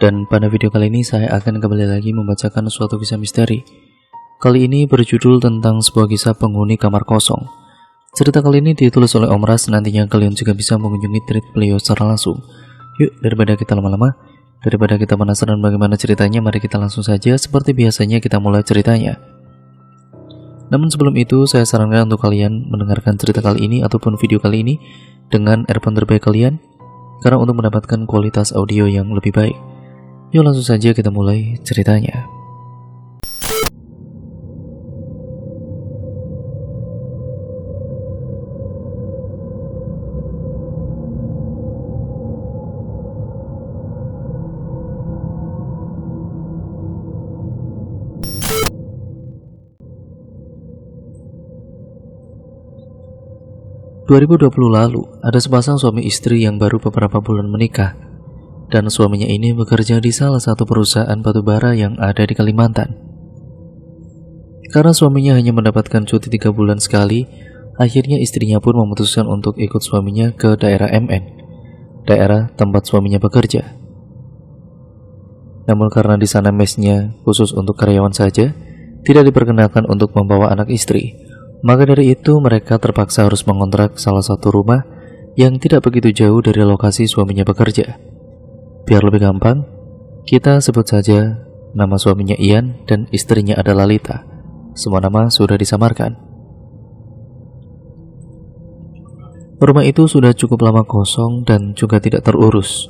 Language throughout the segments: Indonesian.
Dan pada video kali ini saya akan kembali lagi membacakan suatu kisah misteri. Kali ini berjudul tentang sebuah kisah penghuni kamar kosong. Cerita kali ini ditulis oleh Om Ras, nantinya kalian juga bisa mengunjungi tweet beliau secara langsung. Yuk, daripada kita lama-lama, daripada kita penasaran bagaimana ceritanya, mari kita langsung saja seperti biasanya kita mulai ceritanya. Namun sebelum itu, saya sarankan untuk kalian mendengarkan cerita kali ini ataupun video kali ini dengan earphone terbaik kalian, karena untuk mendapatkan kualitas audio yang lebih baik. Yuk langsung saja kita mulai ceritanya. ...2020 lalu, ada sepasang suami istri yang baru beberapa bulan menikah, dan suaminya ini bekerja di salah satu perusahaan batubara yang ada di Kalimantan. Karena suaminya hanya mendapatkan cuti 3 bulan sekali, akhirnya istrinya pun memutuskan untuk ikut suaminya ke daerah MN, daerah tempat suaminya bekerja. Namun karena di sana mesnya khusus untuk karyawan saja, tidak diperkenalkan untuk membawa anak istri, maka dari itu mereka terpaksa harus mengontrak salah satu rumah yang tidak begitu jauh dari lokasi suaminya bekerja. Biar lebih gampang, kita sebut saja nama suaminya Ian dan istrinya adalah Lita. Semua nama sudah disamarkan. Rumah itu sudah cukup lama kosong dan juga tidak terurus.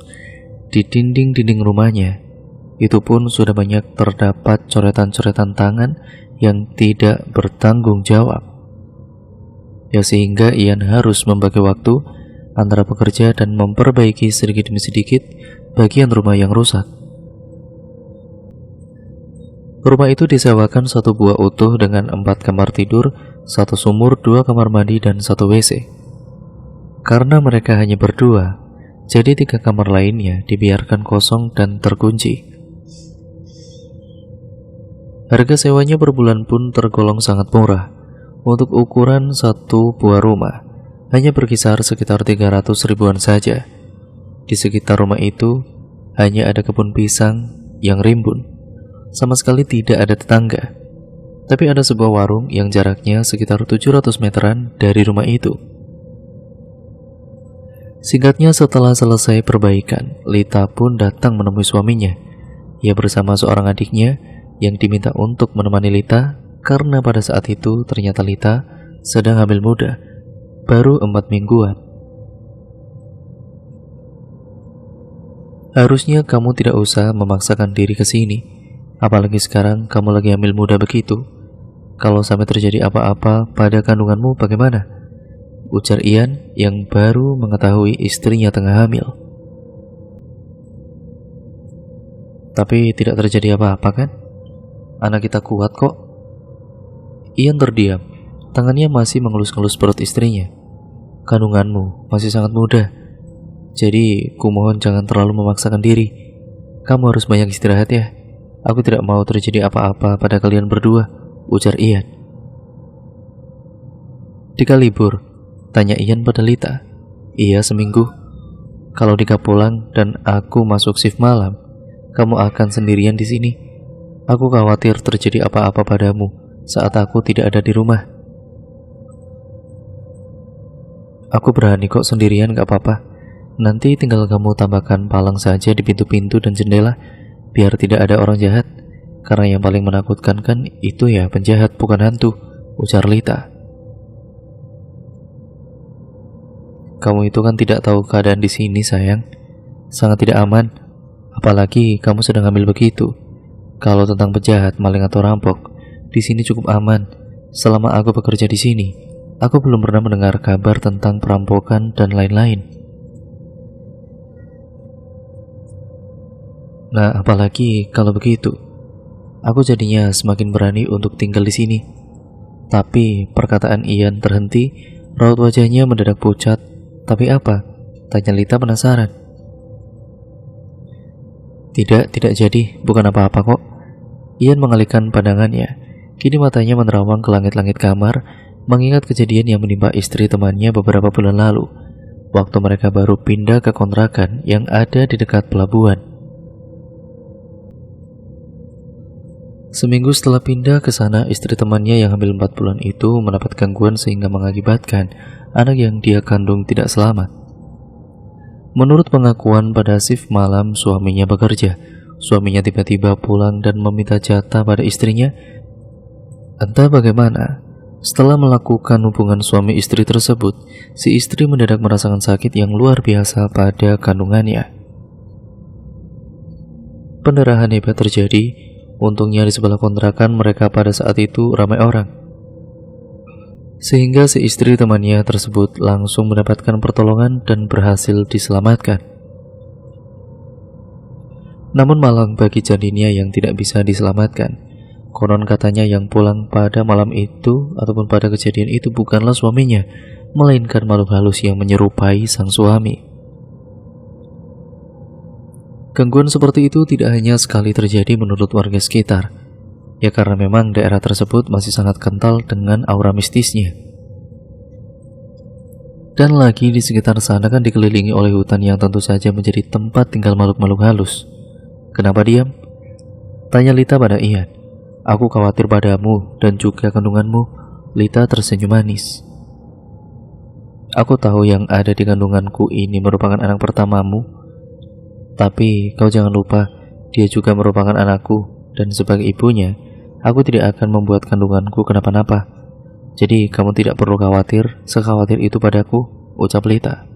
Di dinding-dinding rumahnya, itu pun sudah banyak terdapat coretan-coretan tangan yang tidak bertanggung jawab. Ya sehingga Ian harus membagi waktu antara bekerja dan memperbaiki sedikit demi sedikit bagian rumah yang rusak. Rumah itu disewakan satu buah utuh dengan 4 kamar tidur, 1 sumur, 2 kamar mandi, dan 1 WC. Karena mereka hanya berdua, jadi 3 kamar lainnya dibiarkan kosong dan terkunci. Harga sewanya per bulan pun tergolong sangat murah. Untuk ukuran satu buah rumah hanya berkisar sekitar 300 ribuan saja. Di sekitar rumah itu hanya ada kebun pisang yang rimbun. Sama sekali tidak ada tetangga. Tapi ada sebuah warung yang jaraknya sekitar 700 meteran dari rumah itu. Singkatnya, setelah selesai perbaikan, Lita pun datang menemui suaminya. Ia bersama seorang adiknya yang diminta untuk menemani Lita, karena pada saat itu ternyata Lita sedang hamil muda, baru 4 mingguan. Harusnya kamu tidak usah memaksakan diri ke sini, apalagi sekarang kamu lagi hamil muda begitu. Kalau sampai terjadi apa-apa pada kandunganmu bagaimana? Ujar Ian yang baru mengetahui istrinya tengah hamil. Tapi tidak terjadi apa-apa kan? Anak kita kuat kok. Ian terdiam, tangannya masih mengelus-ngelus perut istrinya. Kandunganmu masih sangat muda, jadi kumohon jangan terlalu memaksakan diri. Kamu harus banyak istirahat ya. Aku tidak mau terjadi apa-apa pada kalian berdua, ujar Ian. Dika libur? Tanya Ian pada Lita. Iya, seminggu. Kalau Dika pulang dan aku masuk shift malam, kamu akan sendirian di sini. Aku khawatir terjadi apa-apa padamu saat aku tidak ada di rumah. Aku berani kok sendirian, gak apa-apa. Nanti tinggal kamu tambahkan palang saja di pintu-pintu dan jendela, biar tidak ada orang jahat. Karena yang paling menakutkan kan itu ya penjahat, bukan hantu, ujar Lita. Kamu itu kan tidak tahu keadaan di sini, sayang. Sangat tidak aman. Apalagi kamu sedang hamil begitu. Kalau tentang penjahat, maling atau rampok, di sini cukup aman. Selama aku bekerja di sini, aku belum pernah mendengar kabar tentang perampokan dan lain-lain. Nah, apalagi kalau begitu, aku jadinya semakin berani untuk tinggal di sini. Tapi perkataan Ian terhenti, raut wajahnya mendadak pucat. Tapi apa? Tanya Lita penasaran. Tidak jadi, bukan apa-apa kok. Ian mengalihkan pandangannya. Kini matanya menerawang ke langit-langit kamar, mengingat kejadian yang menimpa istri temannya beberapa bulan lalu, waktu mereka baru pindah ke kontrakan yang ada di dekat pelabuhan. Seminggu setelah pindah ke sana, istri temannya yang hamil 4 bulan itu mendapat gangguan sehingga mengakibatkan anak yang dia kandung tidak selamat. Menurut pengakuan pada shift malam suaminya bekerja, suaminya tiba-tiba pulang dan meminta jatah pada istrinya. Entah bagaimana, setelah melakukan hubungan suami istri tersebut, si istri mendadak merasakan sakit yang luar biasa pada kandungannya. Pendarahan hebat terjadi. Untungnya di sebelah kontrakan mereka pada saat itu ramai orang, sehingga si istri temannya tersebut langsung mendapatkan pertolongan dan berhasil diselamatkan. Namun malang bagi janinnya yang tidak bisa diselamatkan. Konon katanya yang pulang pada malam itu ataupun pada kejadian itu bukanlah suaminya, melainkan makhluk halus yang menyerupai sang suami. Gangguan seperti itu tidak hanya sekali terjadi menurut warga sekitar, ya karena memang daerah tersebut masih sangat kental dengan aura mistisnya. Dan lagi di sekitar sana kan dikelilingi oleh hutan yang tentu saja menjadi tempat tinggal makhluk-makhluk halus. Kenapa diam? Tanya Lita pada Ian. Aku khawatir padamu dan juga kandunganmu. Lita tersenyum manis. Aku tahu yang ada di kandunganku ini merupakan anak pertamamu. Tapi kau jangan lupa, dia juga merupakan anakku, dan sebagai ibunya, aku tidak akan membuat kandunganku kenapa-napa. Jadi kamu tidak perlu khawatir, sekhawatir itu padaku, ucap Lita.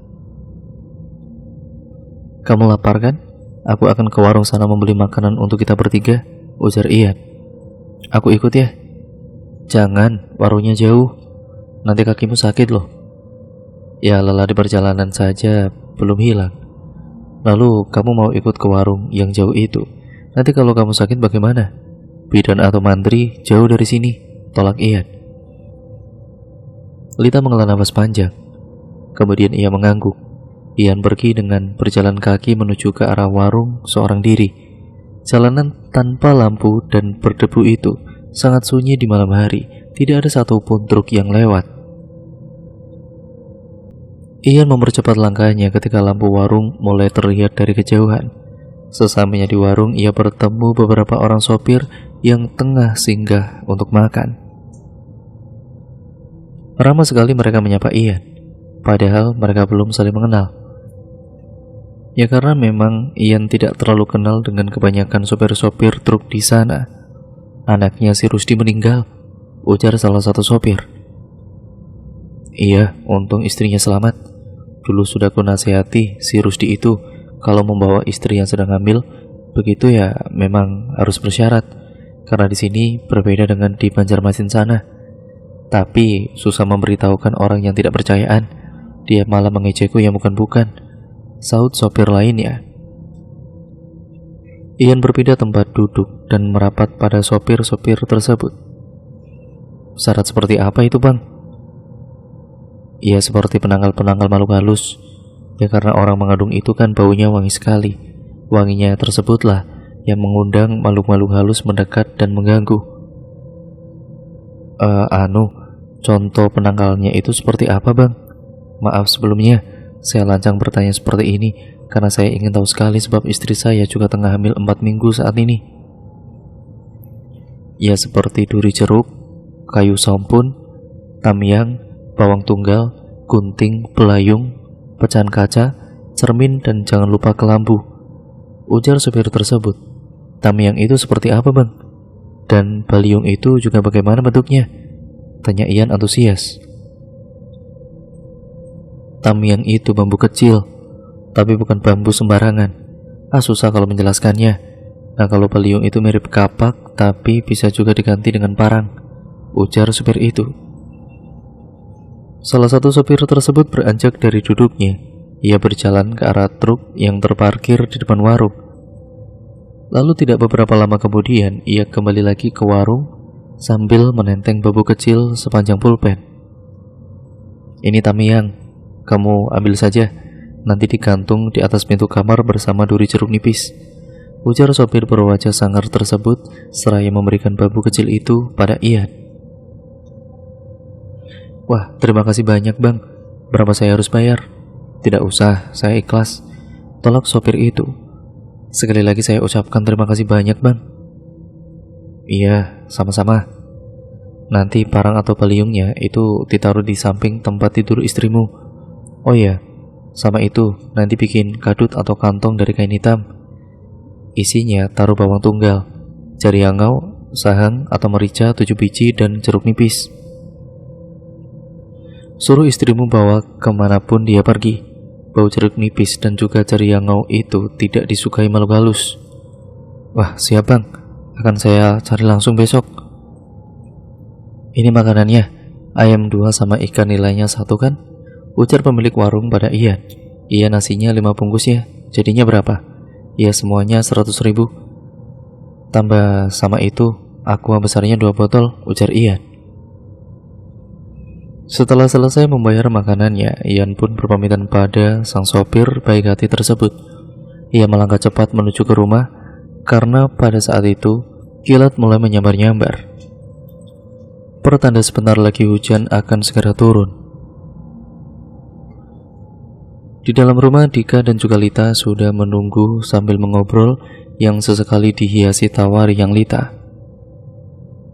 Kamu lapar kan? Aku akan ke warung sana membeli makanan untuk kita bertiga, ujar Ian. Aku ikut ya. Jangan, warungnya jauh, nanti kakimu sakit loh. Ya lelah di perjalanan saja belum hilang. Lalu kamu mau ikut ke warung yang jauh itu? Nanti kalau kamu sakit bagaimana? Bidan atau mantri jauh dari sini, tolak Ian. Lita menghela nafas panjang. Kemudian ia mengangguk. Ian pergi dengan berjalan kaki menuju ke arah warung seorang diri. Jalanan tanpa lampu dan berdebu itu sangat sunyi di malam hari. Tidak ada satupun truk yang lewat. Ian mempercepat langkahnya ketika lampu warung mulai terlihat dari kejauhan. Sesampainya di warung, ia bertemu beberapa orang sopir yang tengah singgah untuk makan. Ramah sekali mereka menyapa Ian, padahal mereka belum saling mengenal. Ya karena memang Ian tidak terlalu kenal dengan kebanyakan sopir-sopir truk di sana. Anaknya si Rusdi meninggal, ujar salah satu sopir. Iya, untung istrinya selamat. Dulu sudah ku nasihati si Rusdi itu, kalau membawa istri yang sedang hamil, begitu ya memang harus bersyarat. Karena di sini berbeda dengan di Banjarmasin sana. Tapi susah memberitahukan orang yang tidak percayaan. Dia malah mengejekku yang bukan-bukan, saut sopir lainnya. Ian berpindah tempat duduk dan merapat pada sopir-sopir tersebut. Syarat seperti apa itu bang? Ia seperti penanggal-penanggal makhluk halus. Ya karena orang mengandung itu kan baunya wangi sekali. Wanginya tersebutlah yang mengundang makhluk-makhluk halus mendekat dan mengganggu. Contoh penanggalnya itu seperti apa bang? Maaf sebelumnya, saya lancang bertanya seperti ini karena saya ingin tahu sekali sebab istri saya juga tengah hamil 4 minggu saat ini. Ya seperti duri jeruk, kayu sampun, tamyang, bawang tunggal, gunting, belayung, pecahan kaca, cermin, dan jangan lupa kelambu, ujar supir tersebut. Tamyang itu seperti apa bang? Dan baliung itu juga bagaimana bentuknya? Tanya Ian antusias. Tamyang itu bambu kecil, tapi bukan bambu sembarangan. Susah kalau menjelaskannya. Nah kalau baliung itu mirip kapak, tapi bisa juga diganti dengan parang, ujar supir itu. Salah satu sopir tersebut beranjak dari duduknya. Ia berjalan ke arah truk yang terparkir di depan warung. Lalu tidak beberapa lama kemudian, ia kembali lagi ke warung sambil menenteng bambu kecil sepanjang pulpen. Ini tamyang, kamu ambil saja. Nanti digantung di atas pintu kamar bersama duri jeruk nipis, ujar sopir berwajah sangar tersebut seraya memberikan bambu kecil itu pada Ian. Wah, terima kasih banyak bang. Berapa saya harus bayar? Tidak usah, saya ikhlas, tolak sopir itu. Sekali lagi saya ucapkan terima kasih banyak bang. Iya, sama-sama. Nanti parang atau peliungnya itu ditaruh di samping tempat tidur istrimu. Oh iya, sama itu, nanti bikin kadut atau kantong dari kain hitam. Isinya taruh bawang tunggal, jari angau, sahang atau merica 7 biji, dan jeruk nipis. Suruh istrimu bawa kemanapun dia pergi. Bau jeruk nipis dan juga jari angau itu tidak disukai makhluk halus. Wah, siap bang, akan saya cari langsung besok. Ini makanannya, ayam 2 sama ikan nilainya 1 kan? Ujar pemilik warung pada Ian. Iya, nasinya 5 bungkus ya, jadinya berapa? Ya semuanya 100.000. Tambah sama itu, aqua besarnya 2 botol, ujar Ian. Setelah selesai membayar makanannya, Ian pun berpamitan pada sang sopir baik hati tersebut. Ia melangkah cepat menuju ke rumah, karena pada saat itu, kilat mulai menyambar-nyambar. Pertanda sebentar lagi hujan akan segera turun. Di dalam rumah, Dika dan juga Lita sudah menunggu sambil mengobrol yang sesekali dihiasi tawa riang Lita.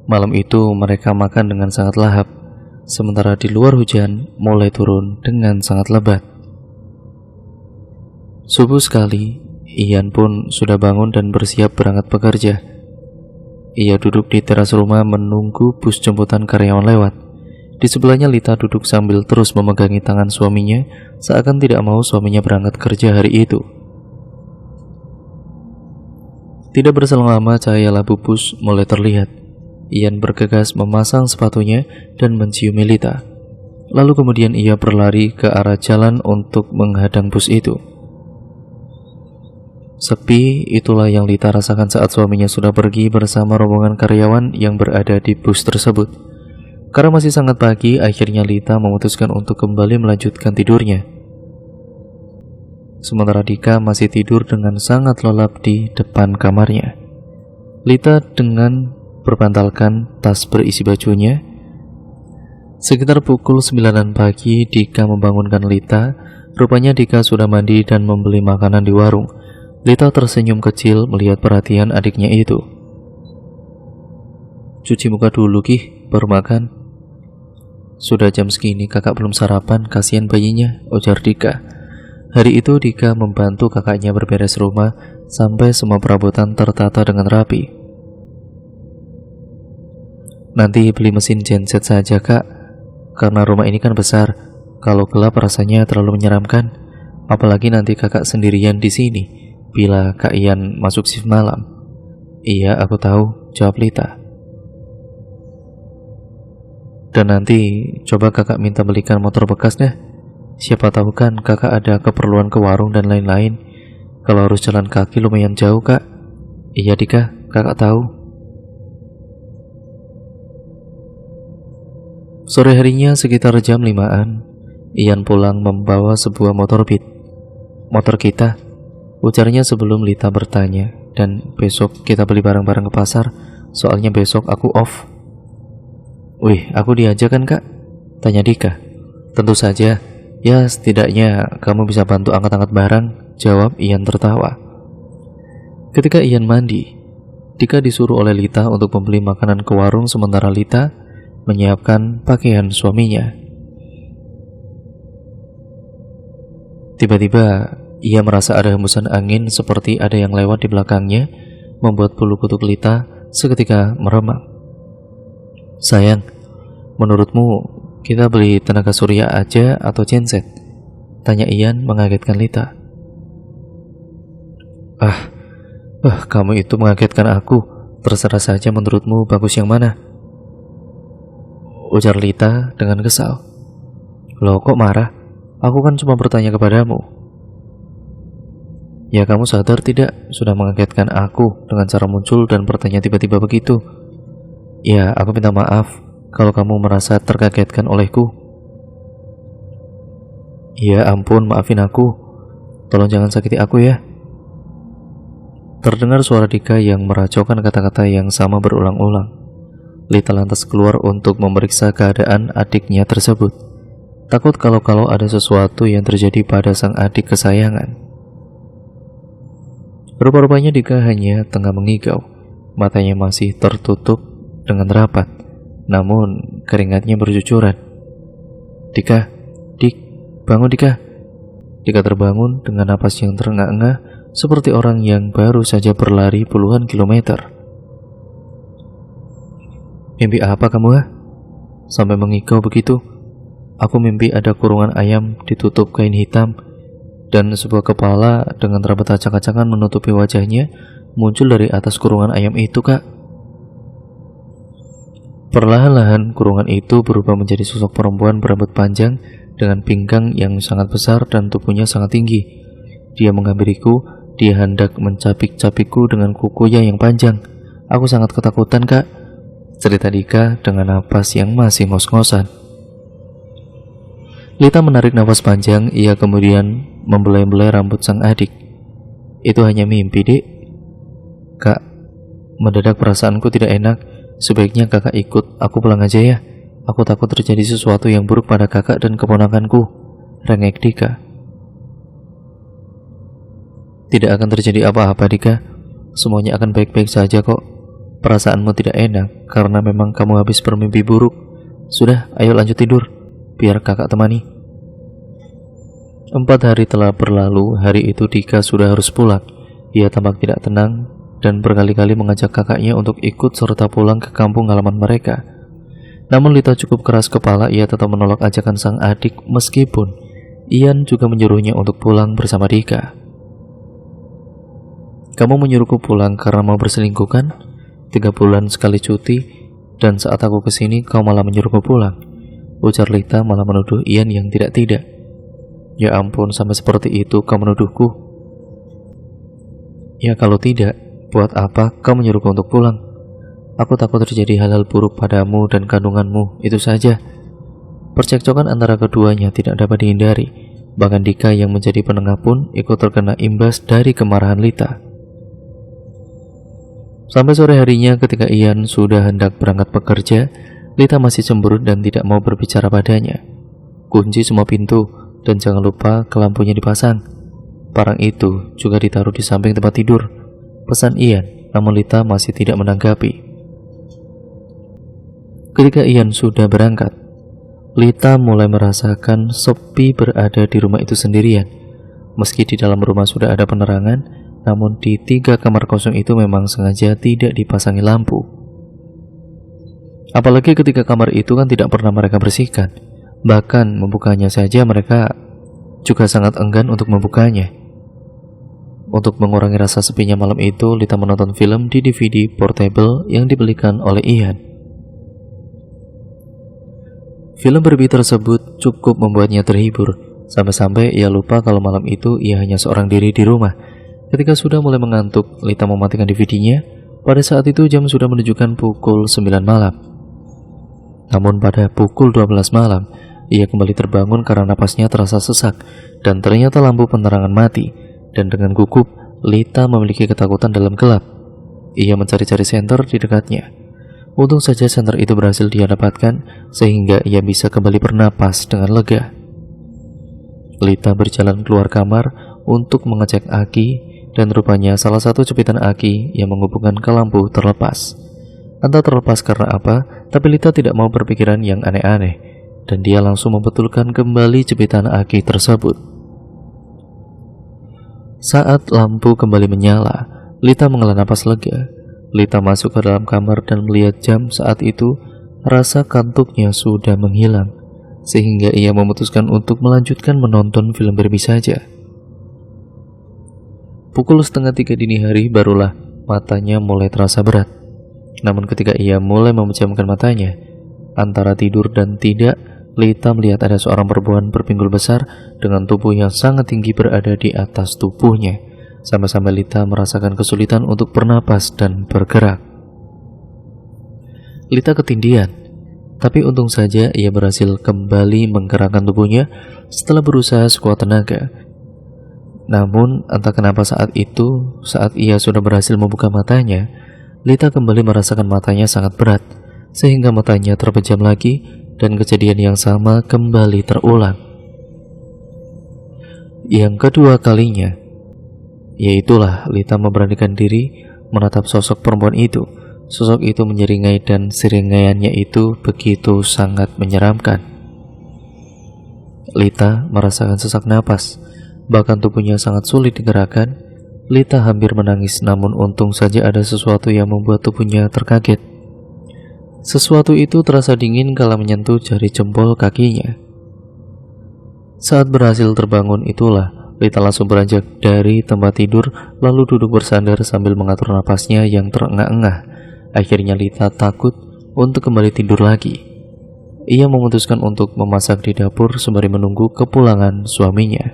Malam itu mereka makan dengan sangat lahap, sementara di luar hujan mulai turun dengan sangat lebat. Subuh sekali, Ian pun sudah bangun dan bersiap berangkat bekerja. Ia duduk di teras rumah menunggu bus jemputan karyawan lewat. Di sebelahnya Lita duduk sambil terus memegangi tangan suaminya, seakan tidak mau suaminya berangkat kerja hari itu. Tidak berselang lama cahaya lampu bus mulai terlihat. Ian bergegas memasang sepatunya dan menciumi Lita. Lalu kemudian ia berlari ke arah jalan untuk menghadang bus itu. Sepi itulah yang Lita rasakan saat suaminya sudah pergi bersama rombongan karyawan yang berada di bus tersebut. Karena masih sangat pagi, akhirnya Lita memutuskan untuk kembali melanjutkan tidurnya. Sementara Dika masih tidur dengan sangat lelap di depan kamarnya. Lita dengan berbantalkan tas berisi bajunya. Sekitar pukul 9 pagi, Dika membangunkan Lita. Rupanya Dika sudah mandi dan membeli makanan di warung. Lita tersenyum kecil melihat perhatian adiknya itu. Cuci muka dulu Ki, baru makan. Sudah jam segini kakak belum sarapan, kasihan bayinya, ujar Dika. Hari itu Dika membantu kakaknya berberes rumah sampai semua perabotan tertata dengan rapi. Nanti beli mesin genset saja kak, karena rumah ini kan besar. Kalau gelap rasanya terlalu menyeramkan, apalagi nanti kakak sendirian di sini bila Kak Ian masuk shift malam. Iya, aku tahu, jawab Lita. Dan nanti coba kakak minta belikan motor bekas deh. Siapa tahu kan kakak ada keperluan ke warung dan lain-lain. Kalau harus jalan kaki lumayan jauh kak. Iya Dika, kakak tahu. Sore harinya sekitar jam 5-an, Ian pulang membawa sebuah motor Beat. Motor kita, ujarnya sebelum Lita bertanya. Dan besok kita beli barang-barang ke pasar, soalnya besok aku off. Wih, aku diajak kan kak? Tanya Dika. Tentu saja, ya setidaknya kamu bisa bantu angkat-angkat barang, jawab Ian tertawa. Ketika Ian mandi, Dika disuruh oleh Lita untuk membeli makanan ke warung, sementara Lita menyiapkan pakaian suaminya. Tiba-tiba, ia merasa ada hembusan angin seperti ada yang lewat di belakangnya, membuat bulu kuduk Lita seketika meremang. Sayang, menurutmu kita beli tenaga surya aja atau genset? Tanya Ian mengagetkan Lita. Kamu itu mengagetkan aku. Terserah saja menurutmu bagus yang mana? Ujar Lita dengan kesal. Loh kok marah? Aku kan cuma bertanya kepadamu. Ya kamu sadar tidak sudah mengagetkan aku dengan cara muncul dan bertanya tiba-tiba begitu? Ya, aku minta maaf kalau kamu merasa terkagetkan olehku. Ya ampun, maafin aku. Tolong jangan sakiti aku ya. Terdengar suara Dika yang meracaukan kata-kata yang sama berulang-ulang. Lita lantas keluar untuk memeriksa keadaan adiknya tersebut. Takut kalau ada sesuatu yang terjadi pada sang adik kesayangan. Rupa-rupanya Dika hanya tengah mengigau. Matanya masih tertutup dengan rapat, namun keringatnya bercucuran. Dika, Dik, bangun Dika. Dika terbangun dengan napas yang terengah-engah seperti orang yang baru saja berlari puluhan kilometer. Mimpi apa kamu, ha? Sampai mengigau begitu? Aku mimpi ada kurungan ayam ditutup kain hitam dan sebuah kepala dengan rambut acak-acakan menutupi wajahnya muncul dari atas kurungan ayam itu, Kak. Perlahan-lahan kurungan itu berubah menjadi sosok perempuan berambut panjang dengan pinggang yang sangat besar dan tubuhnya sangat tinggi. Dia menghampiriku, dia hendak mencapik-capikku dengan kukunya yang panjang. Aku sangat ketakutan, Kak, cerita Dika dengan napas yang masih ngos-ngosan. Lita menarik nafas panjang, ia kemudian membelai-belai rambut sang adik. Itu hanya mimpi, Dek. Kak, mendadak perasaanku tidak enak. Sebaiknya kakak ikut aku pulang aja ya. Aku takut terjadi sesuatu yang buruk pada kakak dan keponakanku, rengek Dika. Tidak akan terjadi apa-apa, Dika. Semuanya akan baik-baik saja kok. Perasaanmu tidak enak karena memang kamu habis bermimpi buruk. Sudah, ayo lanjut tidur, biar kakak temani. 4 hari telah berlalu. Hari itu Dika sudah harus pulang. Ia tampak tidak tenang dan berkali-kali mengajak kakaknya untuk ikut serta pulang ke kampung halaman mereka. Namun Lita cukup keras kepala, ia tetap menolak ajakan sang adik meskipun Ian juga menyuruhnya untuk pulang bersama Dika. Kamu menyuruhku pulang karena mau berselingkuh kan? 3 bulan sekali cuti, dan saat aku kesini kau malah menyuruhku pulang, ujar Lita malah menuduh Ian yang tidak-tidak. Ya ampun, sampai seperti itu kau menuduhku. Ya kalau tidak, buat apa kau menyuruhku untuk pulang? Aku takut terjadi hal-hal buruk padamu dan kandunganmu, itu saja. Percekcokan antara keduanya tidak dapat dihindari. Bahkan Dika yang menjadi penengah pun ikut terkena imbas dari kemarahan Lita. Sampai sore harinya ketika Ian sudah hendak berangkat bekerja, Lita masih cemberut dan tidak mau berbicara padanya. Kunci semua pintu dan jangan lupa ke lampunya dipasang. Parang itu juga ditaruh di samping tempat tidur, pesan Ian, namun Lita masih tidak menanggapi. Ketika Ian sudah berangkat, Lita mulai merasakan sepi berada di rumah itu sendirian. Meski di dalam rumah sudah ada penerangan, namun di 3 kamar kosong itu memang sengaja tidak dipasangi lampu. Apalagi ketika kamar itu kan tidak pernah mereka bersihkan. Bahkan membukanya saja mereka juga sangat enggan untuk membukanya. Untuk mengurangi rasa sepinya malam itu, Lita menonton film di DVD portable yang dibelikan oleh Ian. Film berbi tersebut cukup membuatnya terhibur, sampai-sampai ia lupa kalau malam itu ia hanya seorang diri di rumah. Ketika sudah mulai mengantuk, Lita mematikan DVD-nya. Pada saat itu jam sudah menunjukkan pukul 9 malam. Namun pada pukul 12 malam, ia kembali terbangun karena napasnya terasa sesak dan ternyata lampu penerangan mati. Dan dengan gugup, Lita memiliki ketakutan dalam gelap. Ia mencari-cari senter di dekatnya. Untung saja senter itu berhasil dia dapatkan sehingga ia bisa kembali bernapas dengan lega. Lita berjalan keluar kamar untuk mengecek aki dan rupanya salah satu jepitan aki yang menghubungkan ke lampu terlepas. Entah terlepas karena apa, tapi Lita tidak mau berpikiran yang aneh-aneh dan dia langsung membetulkan kembali jepitan aki tersebut. Saat lampu kembali menyala, Lita menghela napas lega. Lita masuk ke dalam kamar dan melihat jam. Saat itu rasa kantuknya sudah menghilang, sehingga ia memutuskan untuk melanjutkan menonton film berbi saja. Pukul 2:30 dini hari barulah matanya mulai terasa berat. Namun ketika ia mulai memejamkan matanya, antara tidur dan tidak, Lita melihat ada seorang perempuan berpinggul besar dengan tubuh yang sangat tinggi berada di atas tubuhnya. Sampai-sampai Lita merasakan kesulitan untuk bernapas dan bergerak. Lita ketindihan, tapi untung saja ia berhasil kembali menggerakkan tubuhnya setelah berusaha sekuat tenaga. Namun entah kenapa saat itu, saat ia sudah berhasil membuka matanya, Lita kembali merasakan matanya sangat berat, sehingga matanya terpejam lagi dan kejadian yang sama kembali terulang. Yang kedua kalinya, yaitulah Lita memberanikan diri menatap sosok perempuan itu. Sosok itu menyeringai dan seringaiannya itu begitu sangat menyeramkan. Lita merasakan sesak napas, bahkan tubuhnya sangat sulit digerakkan. Lita hampir menangis, namun untung saja ada sesuatu yang membuat tubuhnya terkaget. Sesuatu itu terasa dingin kala menyentuh jari jempol kakinya. Saat berhasil terbangun itulah Lita langsung beranjak dari tempat tidur, lalu duduk bersandar sambil mengatur napasnya yang terengah-engah. Akhirnya Lita takut untuk kembali tidur lagi. Ia memutuskan untuk memasak di dapur sembari menunggu kepulangan suaminya.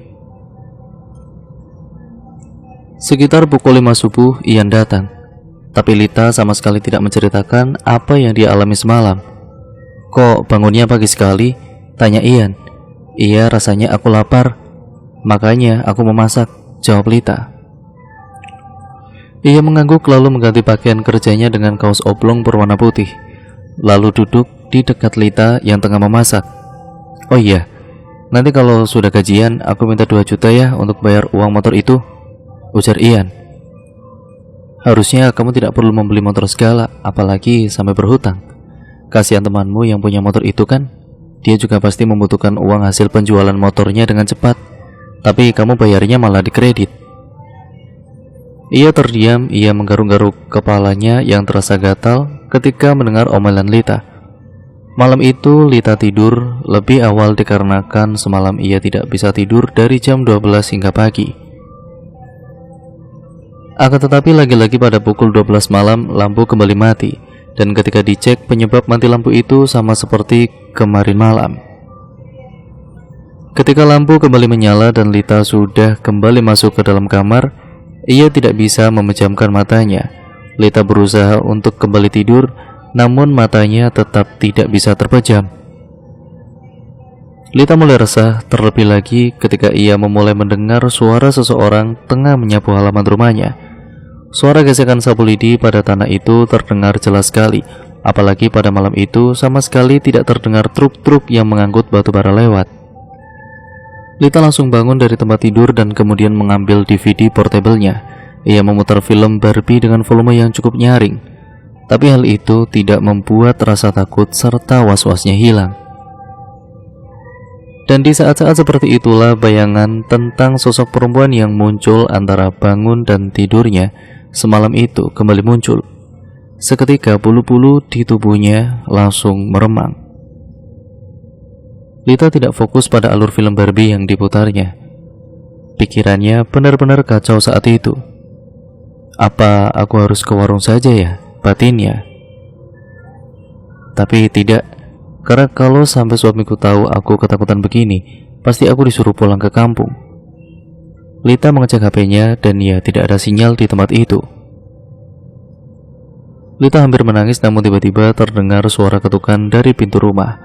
Sekitar pukul 5 subuh, Ian datang. Tapi Lita sama sekali tidak menceritakan apa yang dia alami semalam. "Kok bangunnya pagi sekali?" tanya Ian. "Iya, rasanya aku lapar, makanya aku memasak," jawab Lita. Ia mengangguk lalu mengganti pakaian kerjanya dengan kaos oblong berwarna putih, lalu duduk di dekat Lita yang tengah memasak. "Oh iya, nanti kalau sudah gajian aku minta 2 juta ya untuk bayar uang motor itu," ujar Ian. "Harusnya kamu tidak perlu membeli motor segala, apalagi sampai berhutang. Kasihan temanmu yang punya motor itu kan. Dia juga pasti membutuhkan uang hasil penjualan motornya dengan cepat, tapi kamu bayarnya malah di kredit." Ia terdiam, ia menggaruk-garuk kepalanya yang terasa gatal ketika mendengar omelan Lita. Malam itu Lita tidur lebih awal dikarenakan semalam ia tidak bisa tidur dari jam 12 hingga pagi. Akan tetapi lagi-lagi pada pukul 12 malam lampu kembali mati, dan ketika dicek penyebab mati lampu itu sama seperti kemarin malam. Ketika lampu kembali menyala dan Lita sudah kembali masuk ke dalam kamar, ia tidak bisa memejamkan matanya. Lita berusaha untuk kembali tidur, namun matanya tetap tidak bisa terpejam. Lita mulai resah, terlebih lagi ketika ia memulai mendengar suara seseorang tengah menyapu halaman rumahnya. Suara gesekan sapu lidi pada tanah itu terdengar jelas sekali, apalagi pada malam itu sama sekali tidak terdengar truk-truk yang mengangkut batu bara lewat. Lita langsung bangun dari tempat tidur dan kemudian mengambil DVD portable-nya. Ia memutar film Barbie dengan volume yang cukup nyaring. Tapi hal itu tidak membuat rasa takut serta was-wasnya hilang. Dan di saat-saat seperti itulah bayangan tentang sosok perempuan yang muncul antara bangun dan tidurnya semalam itu kembali muncul. Seketika bulu-bulu di tubuhnya langsung meremang. Lita tidak fokus pada alur film Barbie yang diputarnya. Pikirannya benar-benar kacau saat itu. "Apa aku harus ke warung saja ya?" batinnya. Tapi tidak, karena kalau sampai suamiku tahu aku ketakutan begini, pasti aku disuruh pulang ke kampung. Lita mengecek HP-nya dan ya tidak ada sinyal di tempat itu. Lita hampir menangis, namun tiba-tiba terdengar suara ketukan dari pintu rumah.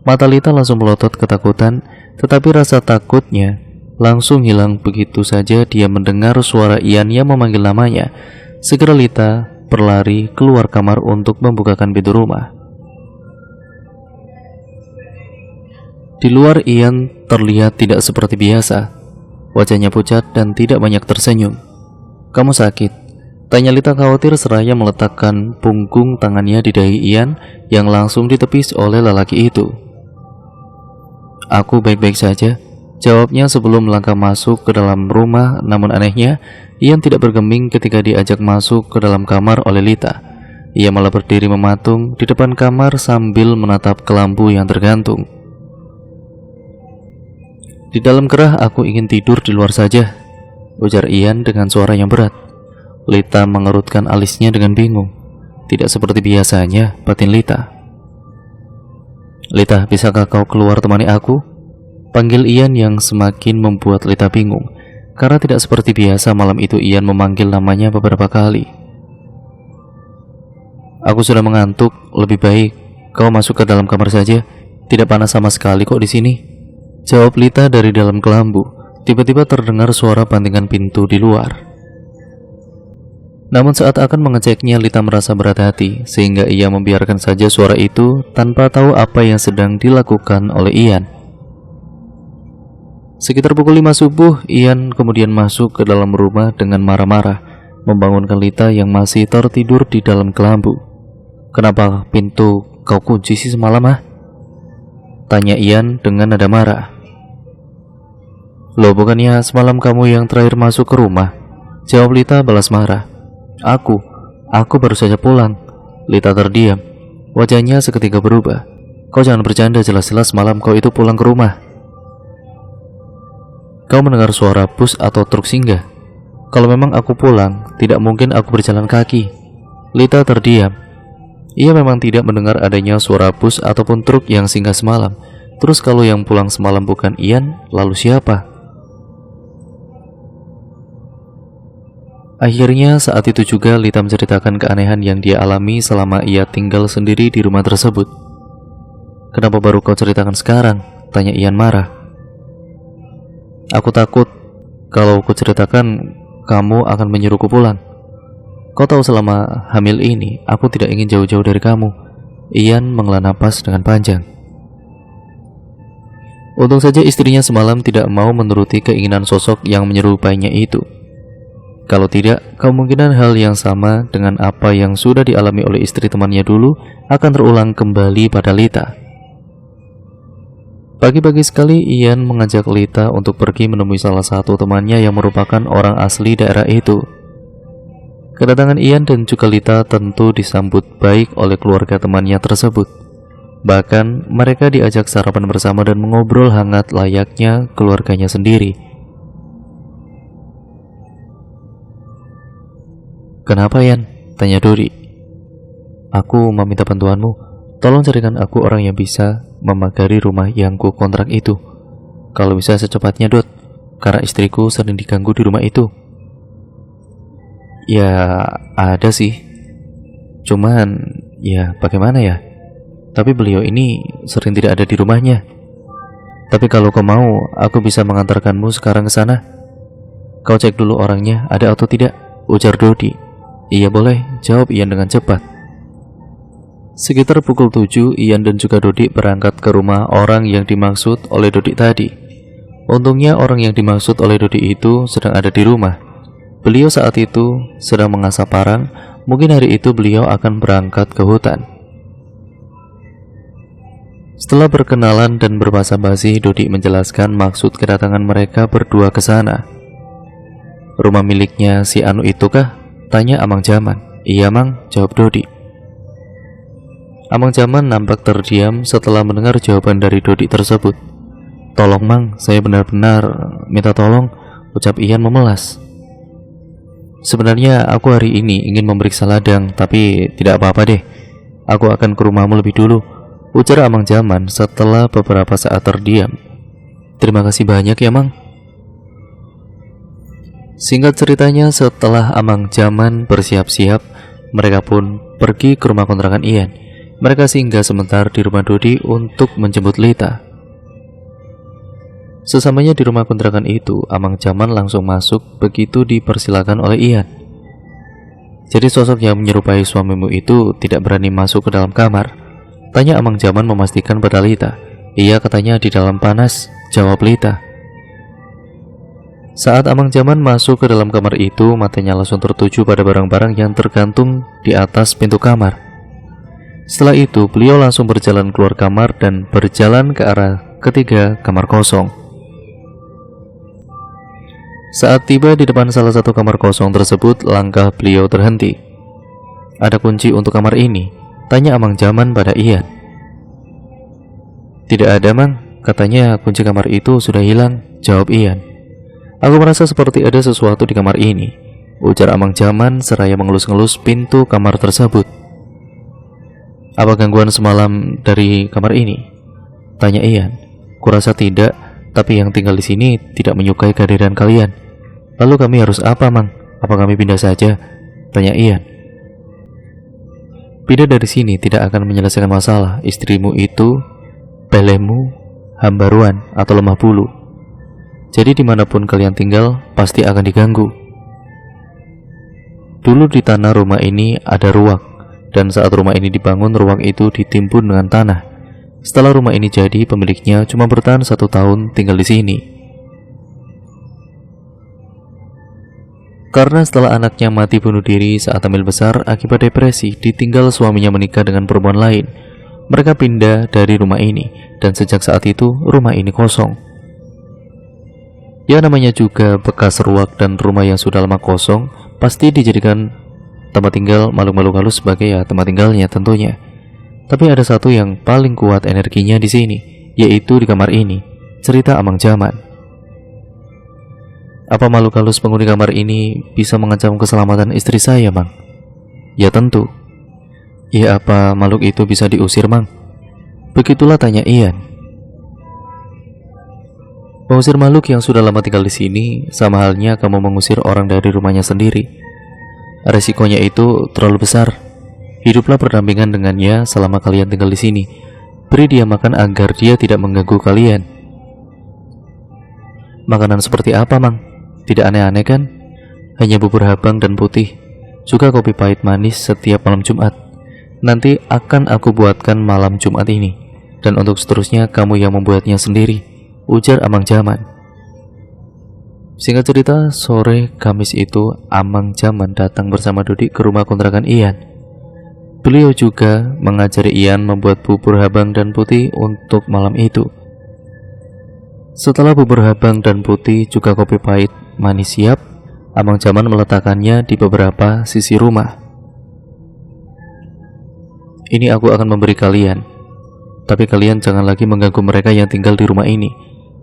Mata Lita langsung melotot ketakutan, tetapi rasa takutnya langsung hilang begitu saja dia mendengar suara Ian yang memanggil namanya. Segera Lita berlari keluar kamar untuk membukakan pintu rumah. Di luar Ian terlihat tidak seperti biasa. Wajahnya pucat dan tidak banyak tersenyum. "Kamu sakit?" tanya Lita khawatir seraya meletakkan punggung tangannya di dahi Ian yang langsung ditepis oleh lelaki itu. "Aku baik-baik saja," jawabnya sebelum melangkah masuk ke dalam rumah. Namun anehnya, Ian tidak bergeming ketika diajak masuk ke dalam kamar oleh Lita. Ia malah berdiri mematung di depan kamar sambil menatap ke lampu yang tergantung. "Di dalam gerah, aku ingin tidur di luar saja," ujar Ian dengan suara yang berat. Lita mengerutkan alisnya dengan bingung. Tidak seperti biasanya, batin Lita. "Lita, bisakah kau keluar temani aku?" panggil Ian yang semakin membuat Lita bingung. Karena tidak seperti biasa malam itu Ian memanggil namanya beberapa kali. "Aku sudah mengantuk, lebih baik kau masuk ke dalam kamar saja. Tidak panas sama sekali kok di sini," jawab Lita dari dalam kelambu. Tiba-tiba terdengar suara bantingan pintu di luar. Namun saat akan mengeceknya, Lita merasa berat hati, sehingga ia membiarkan saja suara itu tanpa tahu apa yang sedang dilakukan oleh Ian. Sekitar pukul 5 subuh, Ian kemudian masuk ke dalam rumah dengan marah-marah. membangunkan Lita yang masih tertidur di dalam kelambu. "Kenapa pintu kau kunci sih semalam, ah?" tanya Ian dengan nada marah. "Loh, bukannya semalam kamu yang terakhir masuk ke rumah?" jawab Lita balas marah. Aku baru saja pulang." Lita terdiam. Wajahnya seketika berubah. "Kau jangan bercanda, jelas-jelas malam kau itu pulang ke rumah." "Kau mendengar suara bus atau truk singgah?" "Kalau memang aku pulang, tidak mungkin aku berjalan kaki." Lita terdiam. Ia memang tidak mendengar adanya suara bus ataupun truk yang singgah semalam. Terus kalau yang pulang semalam bukan Ian, lalu siapa? Akhirnya saat itu juga Lita menceritakan keanehan yang dia alami selama ia tinggal sendiri di rumah tersebut. "Kenapa baru kau ceritakan sekarang?" tanya Ian marah. "Aku takut kalau ku ceritakan kamu akan menyuruhku pulang. Kau tahu selama hamil ini aku tidak ingin jauh-jauh dari kamu." Ian menghela napas dengan panjang. Untung saja istrinya semalam tidak mau menuruti keinginan sosok yang menyerupainya itu. Kalau tidak, kemungkinan hal yang sama dengan apa yang sudah dialami oleh istri temannya dulu akan terulang kembali pada Lita. Pagi-pagi sekali Ian mengajak Lita untuk pergi menemui salah satu temannya yang merupakan orang asli daerah itu. Kedatangan Ian dan juga Lita tentu disambut baik oleh keluarga temannya tersebut. Bahkan mereka diajak sarapan bersama dan mengobrol hangat layaknya keluarganya sendiri. "Kenapa, Ian?" tanya Dodi. "Aku meminta bantuanmu. Tolong carikan aku orang yang bisa memagari rumah yang ku kontrak itu. Kalau bisa secepatnya, Dot, karena istriku sering diganggu di rumah itu." "Ya, ada sih. Cuman, ya bagaimana ya? Tapi beliau ini sering tidak ada di rumahnya. Tapi kalau kau mau, aku bisa mengantarkanmu sekarang ke sana. Kau cek dulu orangnya ada atau tidak," ujar Dodi. "Iya boleh," jawab Ian dengan cepat. Sekitar pukul 7, Ian dan juga Dodi berangkat ke rumah orang yang dimaksud oleh Dodi tadi. Untungnya orang yang dimaksud oleh Dodi itu sedang ada di rumah. Beliau saat itu sedang mengasah parang. Mungkin hari itu beliau akan berangkat ke hutan. Setelah berkenalan dan berbasa-basi, Dodi menjelaskan maksud kedatangan mereka berdua ke sana. "Rumah miliknya si Anu itu kah?" tanya Amang Jaman. "Iya, Mang," jawab Dodi. Amang Jaman nampak terdiam setelah mendengar jawaban dari Dodi tersebut. "Tolong, Mang, saya benar-benar minta tolong," ucap Ian memelas. "Sebenarnya aku hari ini ingin memeriksa ladang, tapi tidak apa-apa deh. Aku akan ke rumahmu lebih dulu," ujar Amang Jaman setelah beberapa saat terdiam. "Terima kasih banyak ya, Mang." Singkat ceritanya, setelah Amang Jaman bersiap-siap, mereka pun pergi ke rumah kontrakan Ian. Mereka singgah sebentar di rumah Dodi untuk menjemput Lita. Sesamanya di rumah kontrakan itu, Amang Jaman langsung masuk begitu dipersilakan oleh Ian. "Jadi sosok yang menyerupai suamimu itu tidak berani masuk ke dalam kamar?" tanya Amang Jaman memastikan pada Lita. "Iya, katanya di dalam panas," jawab Lita. Saat Amang Jaman masuk ke dalam kamar itu, matanya langsung tertuju pada barang-barang yang tergantung di atas pintu kamar. Setelah itu, beliau langsung berjalan keluar kamar dan berjalan ke arah ketiga kamar kosong. Saat tiba di depan salah satu kamar kosong tersebut, langkah beliau terhenti. "Ada kunci untuk kamar ini?" tanya Amang Jaman pada Ian. "Tidak ada, Mang. Katanya kunci kamar itu sudah hilang," jawab Ian. "Aku merasa seperti ada sesuatu di kamar ini," ujar Amang Jaman seraya mengelus-ngelus pintu kamar tersebut. "Apa gangguan semalam dari kamar ini?" tanya Ian. "Kurasa tidak, tapi yang tinggal di sini tidak menyukai kehadiran kalian." "Lalu kami harus apa, Mang? Apa kami pindah saja?" tanya Ian. "Pindah dari sini tidak akan menyelesaikan masalah. Istrimu itu belemu, hambaruan, atau lemah bulu. Jadi dimanapun kalian tinggal, pasti akan diganggu. Dulu di tanah rumah ini ada ruak, dan saat rumah ini dibangun, ruak itu ditimbun dengan tanah. Setelah rumah ini jadi, pemiliknya cuma bertahan 1 tahun tinggal di sini. Karena setelah anaknya mati bunuh diri saat hamil besar akibat depresi ditinggal suaminya menikah dengan perempuan lain, mereka pindah dari rumah ini, dan sejak saat itu rumah ini kosong. Ya, namanya juga bekas ruak dan rumah yang sudah lama kosong pasti dijadikan tempat tinggal makhluk-makhluk halus sebagai tempat tinggalnya tentunya. Tapi ada satu yang paling kuat energinya di sini, yaitu di kamar ini. Cerita Amang Jaman. Apa makhluk halus penghuni kamar ini bisa mengancam keselamatan istri saya, Mang? Ya tentu. Ya, apa makhluk itu bisa diusir, Mang? Begitulah tanya Ian. Mengusir makhluk yang sudah lama tinggal di sini sama halnya kamu mengusir orang dari rumahnya sendiri. Resikonya itu terlalu besar. Hiduplah berdampingan dengannya selama kalian tinggal di sini. Beri dia makan agar dia tidak mengganggu kalian. Makanan seperti apa, Mang? Tidak aneh-aneh kan? Hanya bubur habang dan putih, juga kopi pahit manis setiap malam Jumat. Nanti akan aku buatkan malam Jumat ini, dan untuk seterusnya kamu yang membuatnya sendiri, ujar Amang Jaman. Singkat cerita, sore Kamis itu Amang Jaman datang bersama Dodi ke rumah kontrakan Ian. Beliau juga mengajari Ian membuat bubur habang dan putih untuk malam itu. Setelah bubur habang dan putih juga kopi pahit manis siap, Amang Jaman meletakkannya di beberapa sisi rumah. Ini aku akan memberi kalian, tapi kalian jangan lagi mengganggu mereka yang tinggal di rumah ini.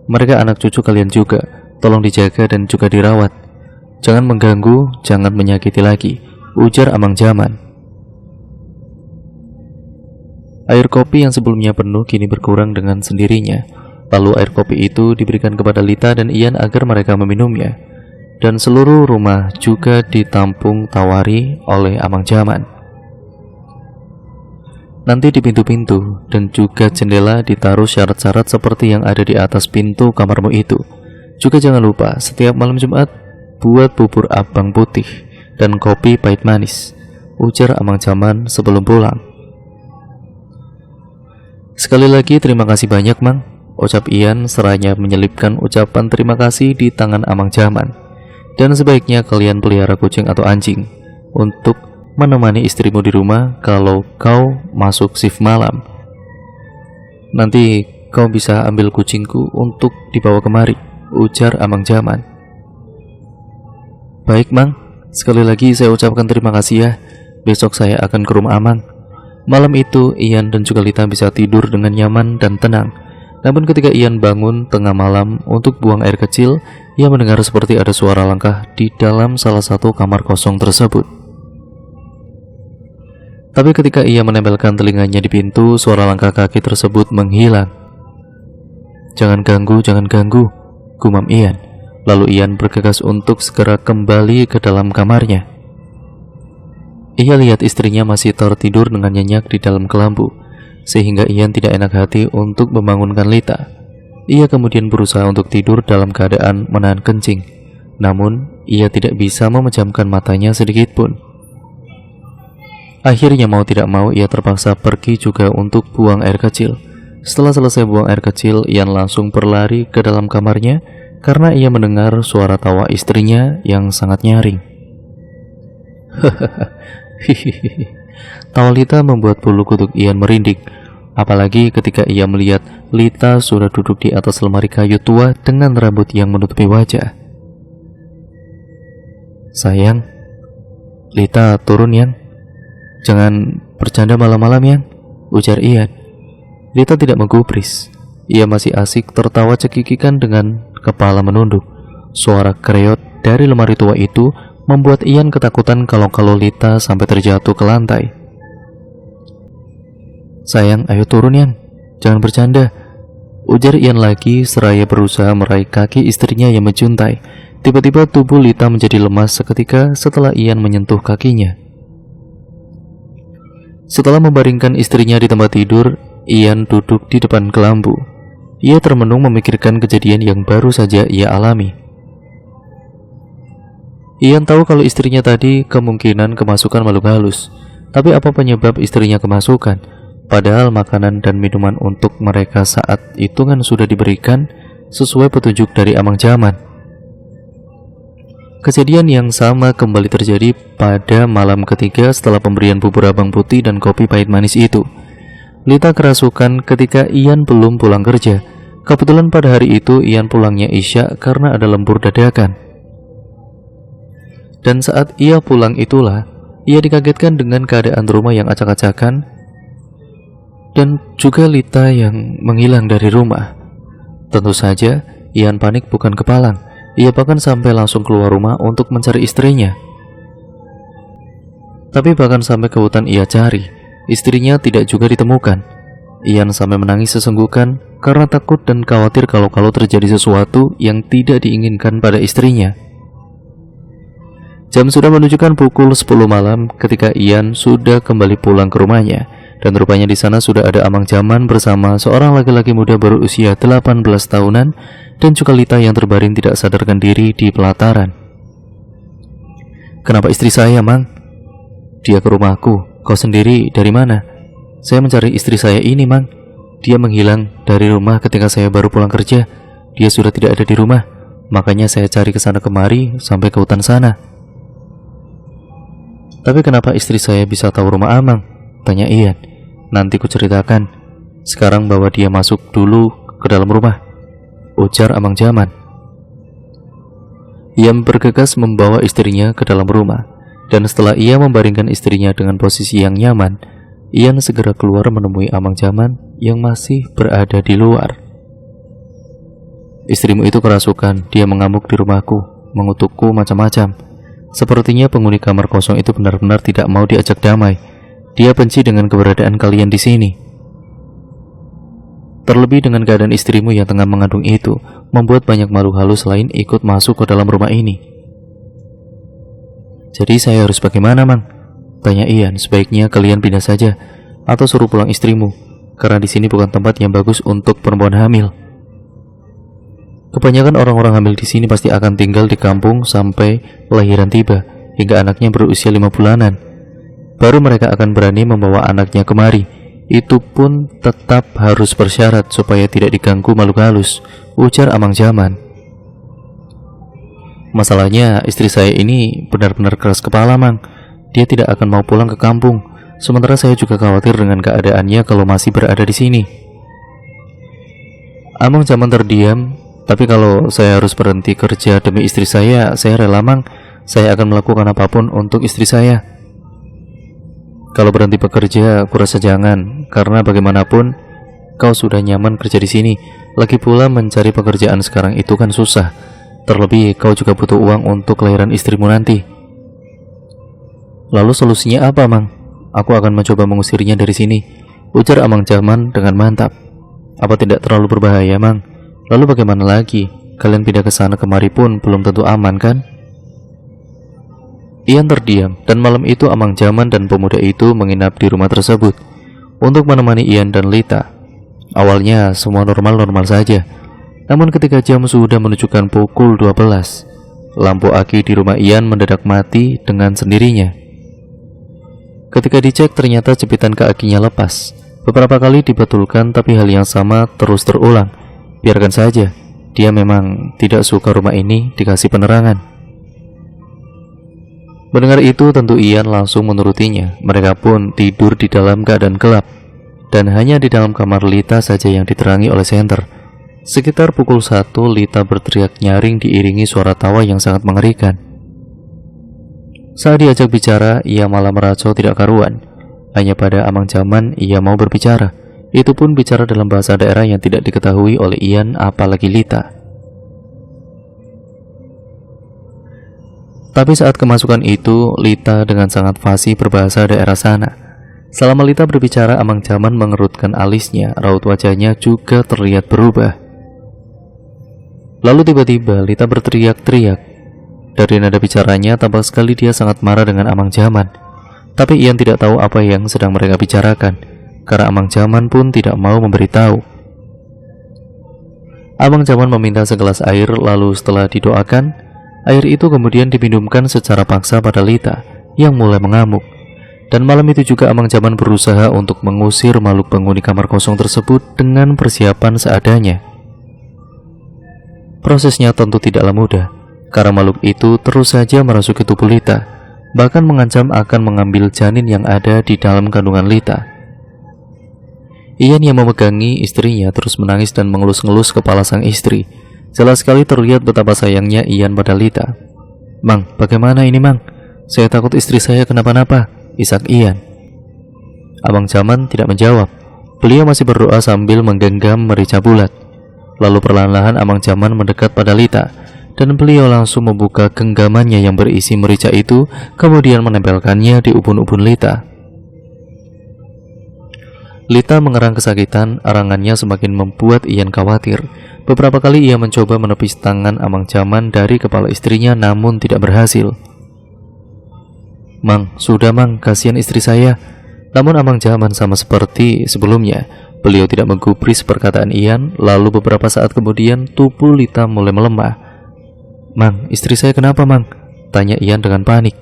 Mereka anak cucu kalian juga, tolong dijaga dan juga dirawat. Jangan mengganggu, jangan menyakiti lagi, ujar Amang Jaman. Air kopi yang sebelumnya penuh kini berkurang dengan sendirinya. Lalu air kopi itu diberikan kepada Lita dan Ian agar mereka meminumnya. Dan seluruh rumah juga ditampung tawari oleh Amang Jaman. Nanti di pintu-pintu dan juga jendela ditaruh syarat-syarat seperti yang ada di atas pintu kamarmu itu. Juga jangan lupa setiap malam Jumat buat bubur abang putih dan kopi pahit manis, ujar Amang Jaman sebelum pulang. Sekali lagi terima kasih banyak, Mang, ucap Ian seraya menyelipkan ucapan terima kasih di tangan Amang Jaman. Dan sebaiknya kalian pelihara kucing atau anjing untuk menemani istrimu di rumah kalau kau masuk shift malam. Nanti kau bisa ambil kucingku untuk dibawa kemari, ujar Amang Jaman. Baik, Mang, sekali lagi saya ucapkan terima kasih ya. Besok saya akan ke rumah Amang. Malam itu Ian dan juga Lita bisa tidur dengan nyaman dan tenang. Namun ketika Ian bangun tengah malam untuk buang air kecil, ia mendengar seperti ada suara langkah di dalam salah satu kamar kosong tersebut. Tapi ketika ia menempelkan telinganya di pintu, suara langkah kaki tersebut menghilang. Jangan ganggu, gumam Ian. Lalu Ian bergegas untuk segera kembali ke dalam kamarnya. Ia lihat istrinya masih tertidur dengan nyenyak di dalam kelambu, sehingga Ian tidak enak hati untuk membangunkan Lita. Ia kemudian berusaha untuk tidur dalam keadaan menahan kencing, namun ia tidak bisa memejamkan matanya sedikit pun. Akhirnya mau tidak mau ia terpaksa pergi juga untuk buang air kecil. Setelah selesai buang air kecil, Ian langsung berlari ke dalam kamarnya karena ia mendengar suara tawa istrinya yang sangat nyaring. Tawa Lita membuat bulu kuduk Ian merinding, apalagi ketika ia melihat Lita sudah duduk di atas lemari kayu tua dengan rambut yang menutupi wajah. Sayang, Lita turun, Yang. Jangan bercanda malam-malam, Yang, ujar Ian. Lita tidak menggubris. Ia masih asik tertawa cekikikan dengan kepala menunduk. Suara kereot dari lemari tua itu membuat Ian ketakutan kalau Lita sampai terjatuh ke lantai. Sayang, ayo turun, Yang. Jangan bercanda, ujar Ian lagi seraya berusaha meraih kaki istrinya yang menjuntai. Tiba-tiba tubuh Lita menjadi lemas seketika setelah Ian menyentuh kakinya. Setelah membaringkan istrinya di tempat tidur, Ian duduk di depan kelambu. Ia termenung memikirkan kejadian yang baru saja ia alami. Ian tahu kalau istrinya tadi kemungkinan kemasukan makhluk halus. Tapi apa penyebab istrinya kemasukan? Padahal makanan dan minuman untuk mereka saat itu kan sudah diberikan sesuai petunjuk dari Amang Jaman. Kejadian yang sama kembali terjadi pada malam ketiga setelah pemberian bubur abang putih dan kopi pahit manis itu. Lita kerasukan ketika Ian belum pulang kerja. Kebetulan pada hari itu Ian pulangnya Isya karena ada lembur dadakan. Dan saat ia pulang itulah ia dikagetkan dengan keadaan rumah yang acak-acakan dan juga Lita yang menghilang dari rumah. Tentu saja Ian panik bukan kepalang. Ia bahkan sampai langsung keluar rumah untuk mencari istrinya. Tapi bahkan sampai ke hutan ia cari, istrinya tidak juga ditemukan. Ian sampai menangis sesenggukan karena takut dan khawatir kalau terjadi sesuatu yang tidak diinginkan pada istrinya. Jam sudah menunjukkan pukul 10 malam ketika Ian sudah kembali pulang ke rumahnya, dan rupanya di sana sudah ada Amang Jaman bersama seorang laki-laki muda berusia 18 tahunan dan juga Lita yang terbaring tidak sadarkan diri di pelataran. "Kenapa istri saya, Mang?" "Dia ke rumahku. Kau sendiri dari mana?" "Saya mencari istri saya ini, Mang. Dia menghilang dari rumah ketika saya baru pulang kerja. Dia sudah tidak ada di rumah. Makanya saya cari ke sana kemari sampai ke hutan sana." "Tapi kenapa istri saya bisa tahu rumah Amang?" tanya Ian. "Nanti ku ceritakan. Sekarang bawa dia masuk dulu ke dalam rumah," ujar Amang Jaman. Ian bergegas membawa istrinya ke dalam rumah, dan setelah ia membaringkan istrinya dengan posisi yang nyaman, Ian segera keluar menemui Amang Jaman yang masih berada di luar. "Istrimu itu kerasukan. Dia mengamuk di rumahku, mengutukku macam-macam. Sepertinya penghuni kamar kosong itu benar-benar tidak mau diajak damai. Dia benci dengan keberadaan kalian di sini. Terlebih dengan keadaan istrimu yang tengah mengandung itu, membuat banyak makhluk halus lain ikut masuk ke dalam rumah ini." "Jadi saya harus bagaimana, Mang?" tanya Ian. "Sebaiknya kalian pindah saja atau suruh pulang istrimu, karena di sini bukan tempat yang bagus untuk perempuan hamil. Kebanyakan orang-orang hamil di sini pasti akan tinggal di kampung sampai lahiran tiba, hingga anaknya berusia 5 bulanan. Baru mereka akan berani membawa anaknya kemari. Itu pun tetap harus bersyarat supaya tidak diganggu makhluk halus," ujar Amang Jaman. "Masalahnya istri saya ini benar-benar keras kepala, Mang. Dia tidak akan mau pulang ke kampung. Sementara saya juga khawatir dengan keadaannya kalau masih berada di sini." Amang Jaman terdiam. "Tapi kalau saya harus berhenti kerja demi istri saya rela, Mang. Saya akan melakukan apapun untuk istri saya." "Kalau berhenti bekerja, kurasa jangan, karena bagaimanapun kau sudah nyaman kerja di sini. Lagi pula mencari pekerjaan sekarang itu kan susah. Terlebih kau juga butuh uang untuk kelahiran istrimu nanti." "Lalu solusinya apa, Mang? Aku akan mencoba mengusirnya dari sini," ujar Amang Jaman dengan mantap. "Apa tidak terlalu berbahaya, Mang? Lalu bagaimana lagi? Kalian pindah ke sana kemari pun belum tentu aman, kan?" Ian terdiam, dan malam itu Amang Jaman dan pemuda itu menginap di rumah tersebut untuk menemani Ian dan Lita. Awalnya semua normal-normal saja. Namun ketika jam sudah menunjukkan pukul 12, lampu aki di rumah Ian mendadak mati dengan sendirinya. Ketika dicek ternyata jepitan ke akinya lepas. Beberapa kali dibetulkan, tapi hal yang sama terus terulang. Biarkan saja, dia memang tidak suka rumah ini dikasih penerangan. Mendengar itu tentu Ian langsung menurutinya. Mereka pun tidur di dalam keadaan gelap, dan hanya di dalam kamar Lita saja yang diterangi oleh senter. Sekitar pukul 1, Lita berteriak nyaring diiringi suara tawa yang sangat mengerikan. Saat diajak bicara, ia malah meracau tidak karuan. Hanya pada Amang Jaman ia mau berbicara. Itu pun bicara dalam bahasa daerah yang tidak diketahui oleh Ian apalagi Lita. Tapi saat kemasukan itu, Lita dengan sangat fasih berbahasa daerah sana. Selama Lita berbicara, Amang Jaman mengerutkan alisnya, raut wajahnya juga terlihat berubah. Lalu tiba-tiba Lita berteriak-teriak. Dari nada bicaranya tampak sekali dia sangat marah dengan Amang Jaman. Tapi Ian tidak tahu apa yang sedang mereka bicarakan, karena Amang Jaman pun tidak mau memberitahu. Amang Jaman meminta segelas air, lalu setelah didoakan, air itu kemudian diminumkan secara paksa pada Lita yang mulai mengamuk. Dan malam itu juga Amang Jaman berusaha untuk mengusir makhluk penghuni kamar kosong tersebut dengan persiapan seadanya. Prosesnya tentu tidaklah mudah, karena makhluk itu terus saja merasuki tubuh Lita, bahkan mengancam akan mengambil janin yang ada di dalam kandungan Lita. Ian yang memegangi istrinya terus menangis dan mengelus-ngelus kepala sang istri. Jelas sekali terlihat betapa sayangnya Ian pada Lita. "Mang, bagaimana ini, Mang? Saya takut istri saya kenapa-napa," isak Ian. Abang Jaman tidak menjawab. Beliau masih berdoa sambil menggenggam merica bulat. Lalu perlahan-lahan Abang Jaman mendekat pada Lita, dan beliau langsung membuka genggamannya yang berisi merica itu, kemudian menempelkannya di ubun-ubun Lita. Lita mengerang kesakitan, arangannya semakin membuat Ian khawatir. Beberapa kali ia mencoba menepis tangan Abang Jaman dari kepala istrinya, namun tidak berhasil. "Mang, sudah Mang, kasihan istri saya." Namun Abang Jaman sama seperti sebelumnya, beliau tidak menggubris perkataan Ian. Lalu beberapa saat kemudian tubuh Lita mulai melemah. "Mang, istri saya kenapa, Mang?" tanya Ian dengan panik.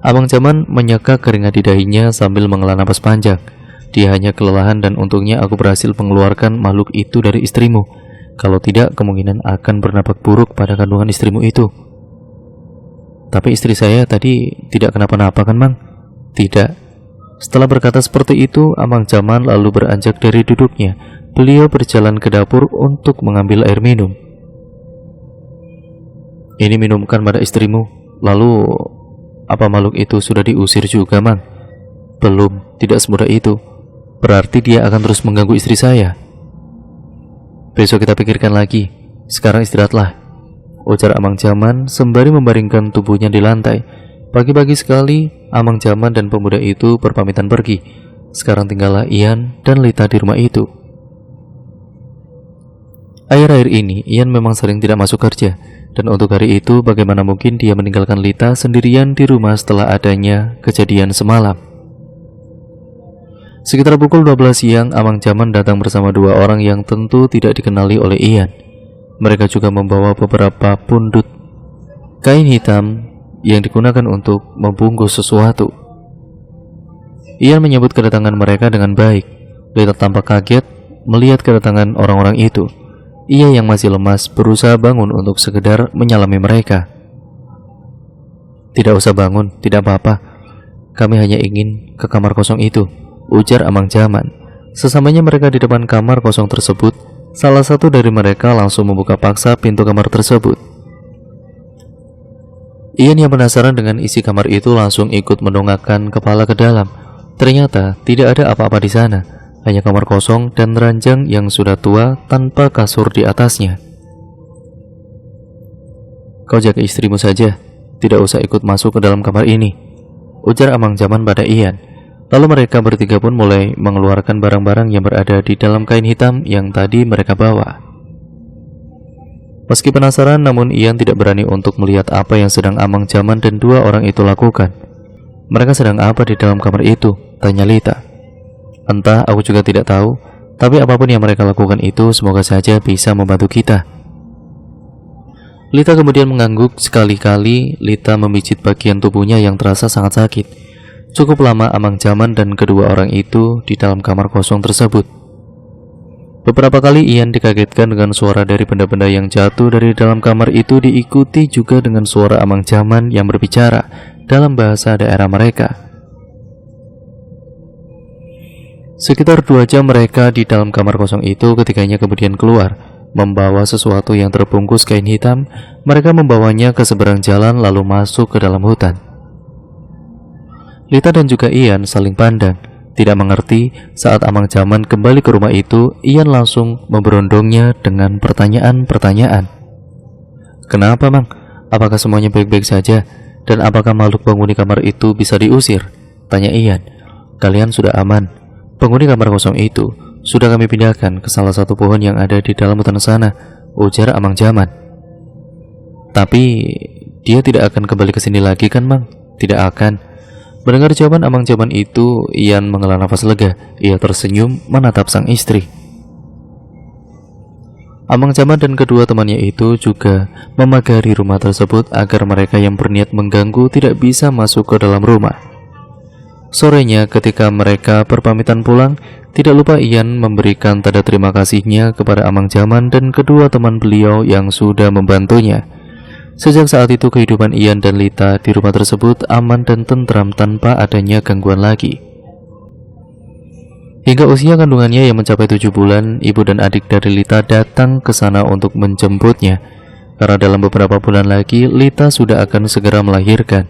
Abang Jaman menyeka keringat di dahinya sambil menghela napas panjang. "Dia hanya kelelahan dan untungnya aku berhasil mengeluarkan makhluk itu dari istrimu. Kalau tidak, kemungkinan akan berdampak buruk pada kandungan istrimu itu." "Tapi istri saya tadi tidak kenapa-napa kan, Mang?" "Tidak." Setelah berkata seperti itu, Abang Jaman lalu beranjak dari duduknya. Beliau berjalan ke dapur untuk mengambil air minum. "Ini minumkan pada istrimu." "Lalu, apa makhluk itu sudah diusir juga, Mang?" "Belum, tidak semudah itu. Berarti dia akan terus mengganggu istri saya." "Besok kita pikirkan lagi. Sekarang istirahatlah," ujar Abang Jaman sembari membaringkan tubuhnya di lantai. Pagi-pagi sekali, Abang Jaman dan pemuda itu berpamitan pergi. Sekarang tinggallah Ian dan Lita di rumah itu. Akhir-akhir ini, Ian memang sering tidak masuk kerja. Dan untuk hari itu, bagaimana mungkin dia meninggalkan Lita sendirian di rumah setelah adanya kejadian semalam. Sekitar pukul 12 siang, Abang Jaman datang bersama dua orang yang tentu tidak dikenali oleh Ian. Mereka juga membawa beberapa pundut kain hitam yang digunakan untuk membungkus sesuatu. Ian menyambut kedatangan mereka dengan baik. Lita tampak kaget melihat kedatangan orang-orang itu. Ia yang masih lemas berusaha bangun untuk sekedar menyalami mereka. "Tidak usah bangun, tidak apa-apa. Kami hanya ingin ke kamar kosong itu," ujar Abang Jaman. Sesamanya mereka di depan kamar kosong tersebut, salah satu dari mereka langsung membuka paksa pintu kamar tersebut. Ian yang penasaran dengan isi kamar itu langsung ikut mendongakkan kepala ke dalam. Ternyata tidak ada apa-apa di sana. Hanya kamar kosong dan ranjang yang sudah tua tanpa kasur di atasnya. "Kau jaga istrimu saja, tidak usah ikut masuk ke dalam kamar ini," ujar Abang Jaman pada Ian. Lalu mereka bertiga pun mulai mengeluarkan barang-barang yang berada di dalam kain hitam yang tadi mereka bawa. Meski penasaran, namun Ian tidak berani untuk melihat apa yang sedang Abang Jaman dan dua orang itu lakukan. "Mereka sedang apa di dalam kamar itu?" tanya Lita. "Entah, aku juga tidak tahu. Tapi apapun yang mereka lakukan itu, semoga saja bisa membantu kita." Lita kemudian mengangguk. Sekali-kali Lita memijit bagian tubuhnya yang terasa sangat sakit. Cukup lama Abang Jaman dan kedua orang itu di dalam kamar kosong tersebut. Beberapa kali Ian dikagetkan dengan suara dari benda-benda yang jatuh dari dalam kamar itu, diikuti juga dengan suara Abang Jaman yang berbicara dalam bahasa daerah mereka. Sekitar 2 jam mereka di dalam kamar kosong itu. Ketiganya kemudian keluar, membawa sesuatu yang terbungkus kain hitam. Mereka membawanya ke seberang jalan lalu masuk ke dalam hutan. Lita dan juga Ian saling pandang, tidak mengerti. Saat Abang Jaman kembali ke rumah itu, Ian langsung memberondongnya dengan pertanyaan-pertanyaan. "Kenapa, Mang? Apakah semuanya baik-baik saja? Dan apakah makhluk penghuni kamar itu bisa diusir?" tanya Ian. "Kalian sudah aman. Penghuni kamar kosong itu sudah kami pindahkan ke salah satu pohon yang ada di dalam hutan sana," ujar Abang Jaman. "Tapi dia tidak akan kembali ke sini lagi kan, Mang?" "Tidak akan." Mendengar jawaban Abang Jaman itu, Ian menghela nafas lega. Ia tersenyum menatap sang istri. Abang Jaman dan kedua temannya itu juga memagari rumah tersebut agar mereka yang berniat mengganggu tidak bisa masuk ke dalam rumah. Sorenya ketika mereka berpamitan pulang, tidak lupa Ian memberikan tanda terima kasihnya kepada Amang Jaman dan kedua teman beliau yang sudah membantunya. Sejak saat itu kehidupan Ian dan Lita di rumah tersebut aman dan tentram tanpa adanya gangguan lagi. Hingga usia kandungannya yang mencapai 7 bulan, ibu dan adik dari Lita datang ke sana untuk menjemputnya. Karena dalam beberapa bulan lagi, Lita sudah akan segera melahirkan.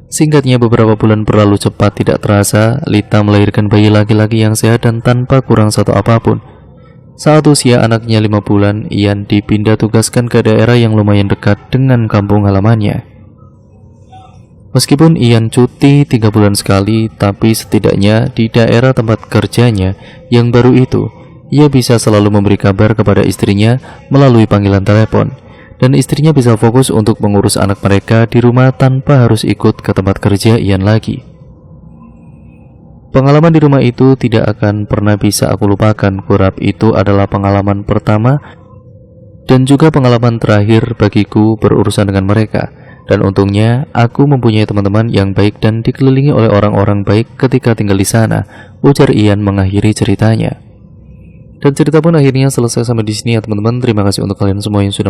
Singkatnya, beberapa bulan berlalu cepat tidak terasa, Lita melahirkan bayi laki-laki yang sehat dan tanpa kurang satu apapun. Saat usia anaknya 5 bulan, Ian dipindah tugaskan ke daerah yang lumayan dekat dengan kampung halamannya. Meskipun Ian cuti 3 bulan sekali, tapi setidaknya di daerah tempat kerjanya yang baru itu, ia bisa selalu memberi kabar kepada istrinya melalui panggilan telepon, dan istrinya bisa fokus untuk mengurus anak mereka di rumah tanpa harus ikut ke tempat kerja Ian lagi. Pengalaman di rumah itu tidak akan pernah bisa aku lupakan. Kurap itu adalah pengalaman pertama dan juga pengalaman terakhir bagiku berurusan dengan mereka. Dan untungnya aku mempunyai teman-teman yang baik dan dikelilingi oleh orang-orang baik ketika tinggal di sana, ujar Ian mengakhiri ceritanya. Dan cerita pun akhirnya selesai sampai di sini ya teman-teman. Terima kasih untuk kalian semua yang sudah